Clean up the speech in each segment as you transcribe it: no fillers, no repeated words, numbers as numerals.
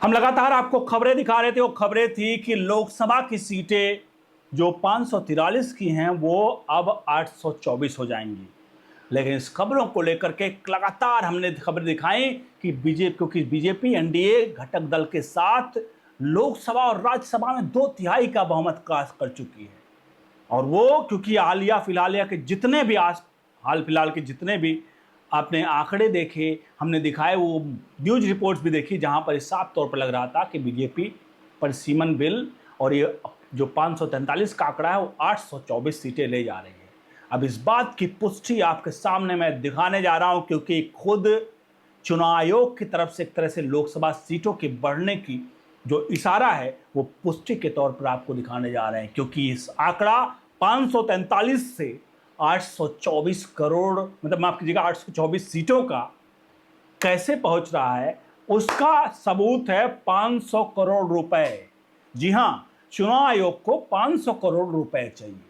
हम लगातार आपको खबरें दिखा रहे थे। वो खबरें थी कि लोकसभा की सीटें जो 543 की हैं वो अब 824 हो जाएंगी। लेकिन इस खबरों को लेकर के लगातार हमने खबरें दिखाई कि क्योंकि बीजेपी एनडीए घटक दल के साथ लोकसभा और राज्यसभा में 2/3 का बहुमत कास्ट कर चुकी है। और वो क्योंकि हाल फिलहाल के जितने भी आपने आंकड़े देखे, हमने दिखाए, वो न्यूज रिपोर्ट्स भी देखी, जहां पर साफ तौर पर लग रहा था कि बीजेपी परिसीमन बिल और ये जो 543 का आंकड़ा है वो 824 सीटें ले जा रही है। अब इस बात की पुष्टि आपके सामने मैं दिखाने जा रहा हूं, क्योंकि खुद चुनाव आयोग की तरफ से एक तरह से लोकसभा सीटों के बढ़ने की जो इशारा है वो पुष्टि के तौर पर आपको दिखाने जा रहे हैं। क्योंकि इस आंकड़ा 543 से 824 करोड़, मतलब माफ कीजिएगा 824 सीटों का कैसे पहुंच रहा है, उसका सबूत है 500 करोड़ रुपए। जी हां, चुनाव आयोग को 500 करोड़ रुपए चाहिए।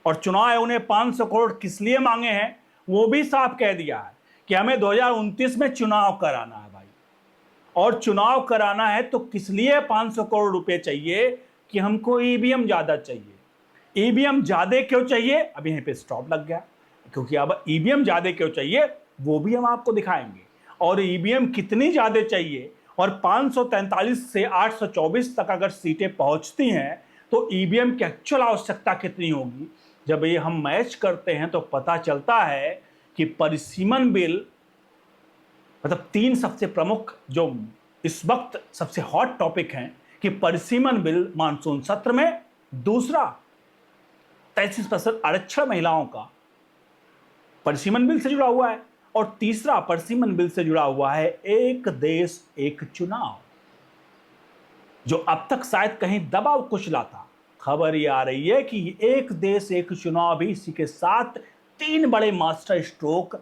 और चुनाव आयोग ने 500 करोड़ किस लिए मांगे हैं वो भी साफ कह दिया है कि हमें 2029 में चुनाव कराना है भाई। और चुनाव कराना है तो किस लिए 500 करोड़ रुपए चाहिए कि हमको ईवीएम ज्यादा चाहिए। ईवीएम ज्यादा क्यों चाहिए, अब यहीं पे स्टॉप लग गया, क्योंकि अब ईवीएम ज्यादा क्यों चाहिए वो भी हम आपको दिखाएंगे। और ईवीएम कितनी ज्यादा चाहिए, और 543 से 824 तक अगर सीटें पहुंचती हैं तो ईवीएम की एक्चुअल आवश्यकता कितनी होगी। जब ये हम मैच करते हैं तो पता चलता है कि परिसीमन बिल, मतलब 3 सबसे प्रमुख जो इस वक्त सबसे हॉट टॉपिक हैं कि परिसीमन बिल मानसून सत्र में, दूसरा 33% आरक्षण महिलाओं का परिसीमन बिल से जुड़ा हुआ है, और तीसरा परिसीमन बिल से जुड़ा हुआ है एक देश एक चुनाव, जो अब तक शायद कहीं दबाव कुचला था। खबर ये आ रही है कि एक देश एक चुनाव भी इसी के साथ 3 बड़े मास्टर स्ट्रोक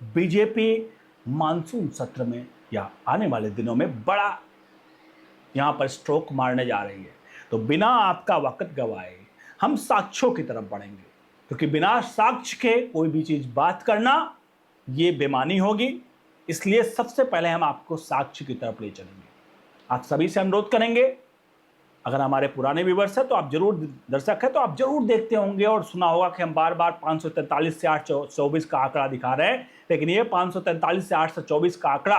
बीजेपी मानसून सत्र में या आने वाले दिनों में बड़ा यहां पर स्ट्रोक मारने जा रही है। तो बिना आपका वक्त गवाए हम साक्ष्यों की तरफ बढ़ेंगे, क्योंकि बिना साक्ष्य के कोई भी चीज बात करना ये बेमानी होगी। इसलिए सबसे पहले हम आपको साक्ष्य की तरफ ले चलेंगे। आप सभी से अनुरोध करेंगे, अगर हमारे पुराने व्यूअर्स हैं तो आप जरूर, दर्शक हैं तो आप जरूर देखते होंगे और सुना होगा कि हम बार बार 543 से 824 का आंकड़ा दिखा रहे हैं, लेकिन ये 543 से 824 का आंकड़ा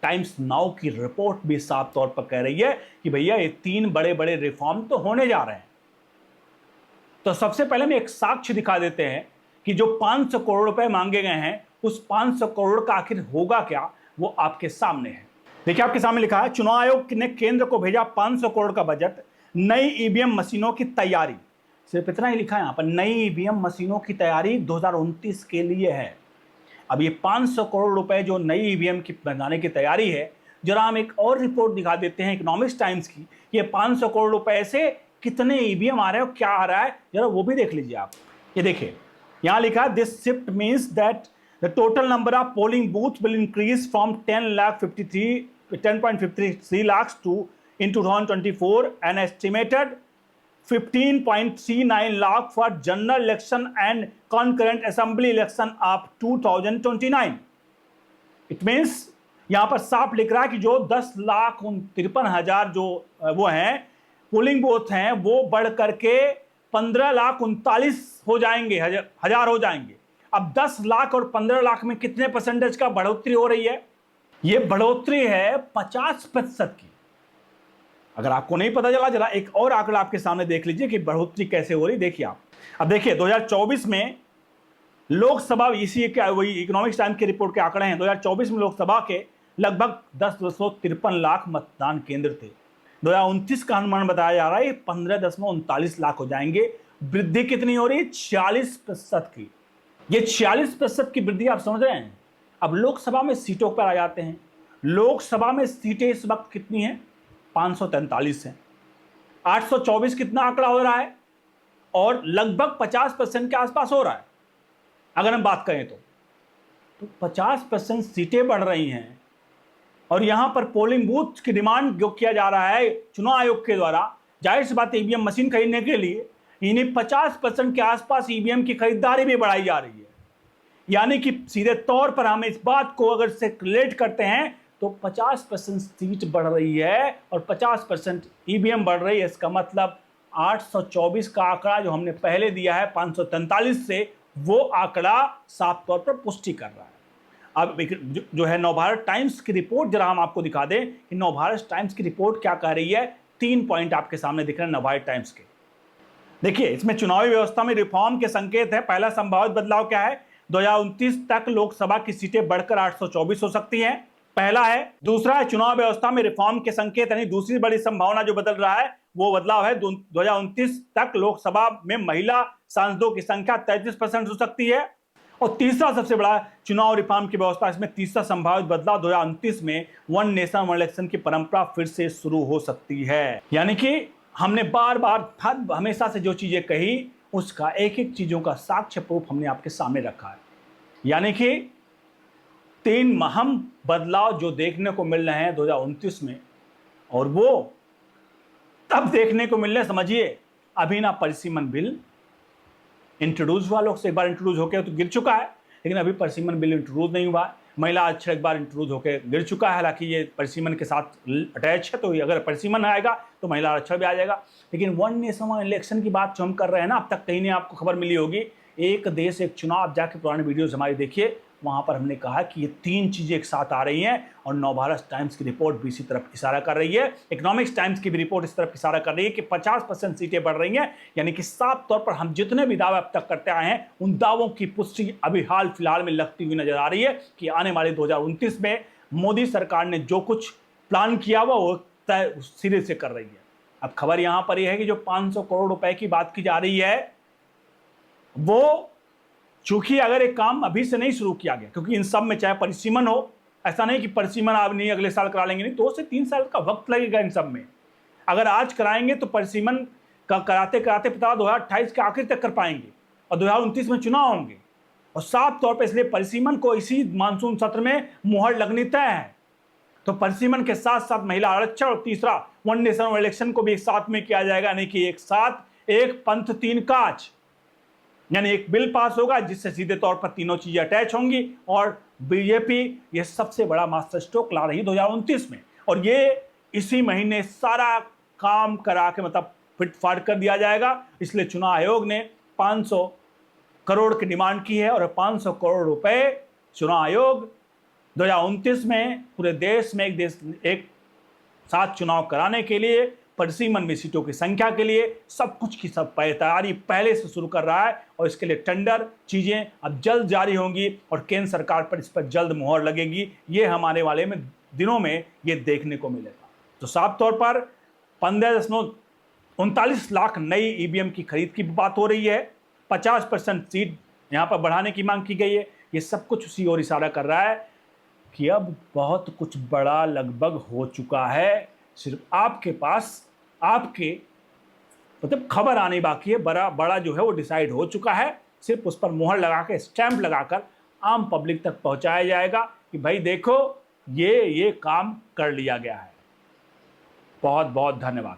टाइम्स नाउ की रिपोर्ट भी साफ तौर पर कह रही है कि भैया ये 3 बड़े बड़े रिफॉर्म तो होने जा रहे हैं। तो सबसे पहले हम एक साक्ष्य दिखा देते हैं कि जो 500 करोड़ रुपए मांगे गए हैं उस 500 करोड़ का आखिर होगा क्या, वो आपके सामने है। देखिए, आपके सामने लिखा है, चुनाव आयोग ने केंद्र को भेजा 500 करोड़ का बजट, नई ईवीएम मशीनों की तैयारी। सिर्फ इतना ही लिखा है यहां पर, नई ईवीएम मशीनों की तैयारी 2029 के लिए है। अब ये 500 करोड़ रुपए जो नई ईवीएम की बनाने की तैयारी है, जरा हम एक और रिपोर्ट दिखा देते हैं इकोनॉमिक्स टाइम्स की। ये 500 करोड़ रुपए से कितने ईवीएम आ रहे हैं और क्या आ रहा है, जरा वो भी देख लीजिए आप। ये देखिए, यहां लिखा है, this shift means that the total number of polling booth will increase from 10.53 lakhs to in 2024 an estimated 15.39 lakh for general election and concurrent assembly election of 2029. It means यहां पर साफ लिख रहा है कि जो 10,53,000 जो वो हैं पोलिंग बूथ हैं वो बढ़ करके 15,39,000 हो जाएंगे, हजार हो जाएंगे। अब 10 लाख और 15 लाख में कितने परसेंटेज का बढ़ोतरी हो रही है? ये बढ़ोतरी है 50% की। अगर आपको नहीं पता चला, जरा एक और आंकड़ा आपके सामने देख लीजिए कि बढ़ोतरी कैसे हो रही। देखिए आप, अब देखिए 2024 में लोकसभा, इसी के वही इकोनॉमिक्स टाइम्स की रिपोर्ट के आंकड़े हैं, 2024 में लोकसभा के लगभग 10.53 लाख मतदान केंद्र थे। 2029 का अनुमान बताया जा रहा है 15.39 लाख हो जाएंगे। वृद्धि कितनी हो रही है? 46% की। ये 46% की वृद्धि आप समझ रहे हैं। अब लोकसभा में सीटों पर आ जाते हैं। लोकसभा में सीटें इस वक्त कितनी हैं? 543 हैं। 824 कितना आंकड़ा हो रहा है, और लगभग 50% के आसपास हो रहा है। अगर हम बात करें तो 50% सीटें बढ़ रही हैं, और यहां पर पोलिंग बूथ की डिमांड जो किया जा रहा है चुनाव आयोग के द्वारा, जाहिर सी बात है ईवीएम मशीन खरीदने के लिए इन्हें 50% के आसपास ईवीएम की खरीदारी भी बढ़ाई जा रही है। यानी कि सीधे तौर पर हम इस बात को अगर से रिलेट करते हैं तो 50% सीट बढ़ रही है और 50% ईवीएम बढ़ रही है। इसका मतलब 824 का आंकड़ा जो हमने पहले दिया है 543 से, वो आंकड़ा साफ तौर पर पुष्टि कर रहा है। अब जो है नवभारत टाइम्स की रिपोर्ट जरा हम आपको दिखा दें कि नवभारत टाइम्स की रिपोर्ट क्या कह रही है। 3 पॉइंट आपके सामने दिख रहे हैं नवभारत टाइम्स के। देखिए, इसमें चुनावी व्यवस्था में रिफॉर्म के संकेत है। पहला संभावित बदलाव क्या है? 2029 तक लोकसभा की सीटें बढ़कर 824 हो सकती हैं, पहला है। दूसरा है चुनाव व्यवस्था में रिफॉर्म के संकेत, यानी दूसरी बड़ी संभावना जो बदल रहा है वो बदलाव है 2029 तक लोकसभा में महिला सांसदों की संख्या 33% हो सकती है। और तीसरा सबसे बड़ा चुनाव रिफॉर्म की व्यवस्था, इसमें तीसरा संभावित बदलाव 2029 में वन नेशन वन इलेक्शन की परंपरा फिर से शुरू हो सकती है। यानी कि हमने बार बार हमेशा से जो चीजें कही उसका एक एक चीजों का साक्ष्य प्रूफ हमने आपके सामने रखा है। यानी कि 3 अहम बदलाव जो देखने को मिल रहे हैं 2029 में, और वो तब देखने को मिल रहे हैं, समझिए, अभी ना परिसीमन बिल इंट्रोड्यूस हुआ, लोग से एक बार इंट्रोड्यूस होकर तो गिर चुका है, लेकिन अभी परिसीमन बिल इंट्रोड्यूस नहीं हुआ है। महिला आरक्षण एक बार इंट्रोड्यूस होकर गिर चुका है, हालांकि ये परिसीमन के साथ अटैच है, तो अगर परिसीमन आएगा तो महिला आरक्षण भी आ जाएगा। लेकिन वन नेशन वन इलेक्शन की बात जो हम कर रहे हैं ना, अब तक कहीं नहीं आपको खबर मिली होगी, एक देश एक चुनाव। आप जाके पुराने वीडियोज हमारी देखिए, वहां पर हमने कहा कि ये 3 चीजें एक साथ आ रही हैं, और नवभारत टाइम्स की रिपोर्ट भी इसी तरफ इशारा कर रही है। इकोनॉमिक्स टाइम्स की भी रिपोर्ट इस तरफ इशारा कर रही है कि 50% सीटें बढ़ रही हैं। यानी कि साफ तौर पर हम जितने भी दावे अब तक करते आए हैं, उन दावों की पुष्टि अभी हाल फिलहाल में लगती हुई नजर आ रही है कि आने वाले 2029 में मोदी सरकार ने जो कुछ प्लान किया हुआ वो तय सिरे से कर रही है। अब खबर यहां पर यह है कि जो 500 करोड़ रुपए की बात की जा रही है, वो चूंकि अगर एक काम अभी से नहीं शुरू किया गया, क्योंकि इन सब में चाहे परिसीमन हो, ऐसा नहीं कि परिसीमन आप नहीं अगले साल करा लेंगे, नहीं, 2 से 3 साल का वक्त लगेगा इन सब में। अगर आज कराएंगे तो परिसीमन का कराते कराते पता 2028 के आखिर तक कर पाएंगे, और 2029 में चुनाव होंगे। और साफ तौर पर इसलिए परिसीमन को इसी मानसून सत्र में मुहर लगनी तय है। तो परिसीमन के साथ साथ महिला आरक्षण और तीसरा वन नेशन वन इलेक्शन को भी एक साथ में किया जाएगा, यानी कि एक साथ एक पंथ 3 काज, यानी एक बिल पास होगा जिससे सीधे तौर पर तीनों चीजें अटैच होंगी। और बीजेपी ये सबसे बड़ा मास्टर स्ट्रोक ला रही है 2029 में, और ये इसी महीने सारा काम करा के मतलब फिट फाट कर दिया जाएगा। इसलिए चुनाव आयोग ने 500 करोड़ की डिमांड की है, और 500 करोड़ रुपए चुनाव आयोग 2029 में पूरे देश में एक साथ चुनाव कराने के लिए, परिसीमन में सीटों की संख्या के लिए, सब कुछ की सब तैयारी पहले से शुरू कर रहा है। और इसके लिए टेंडर चीजें अब जल्द जारी होंगी और केंद्र सरकार पर इस पर जल्द मुहर लगेगी। ये हमारे वाले में दिनों में ये देखने को मिलेगा। तो साफ तौर पर 15.39 लाख नई ईवीएम की खरीद की बात हो रही है, 50% सीट यहाँ पर बढ़ाने की मांग की गई है। ये सब कुछ उसी ओर इशारा कर रहा है कि अब बहुत कुछ बड़ा लगभग हो चुका है, सिर्फ आपके पास आपके मतलब खबर आनी बाकी है। बड़ा जो है वो डिसाइड हो चुका है, सिर्फ उस पर मुहर लगा के स्टैंप लगाकर आम पब्लिक तक पहुंचाया जाएगा कि भाई देखो ये काम कर लिया गया है। बहुत बहुत धन्यवाद।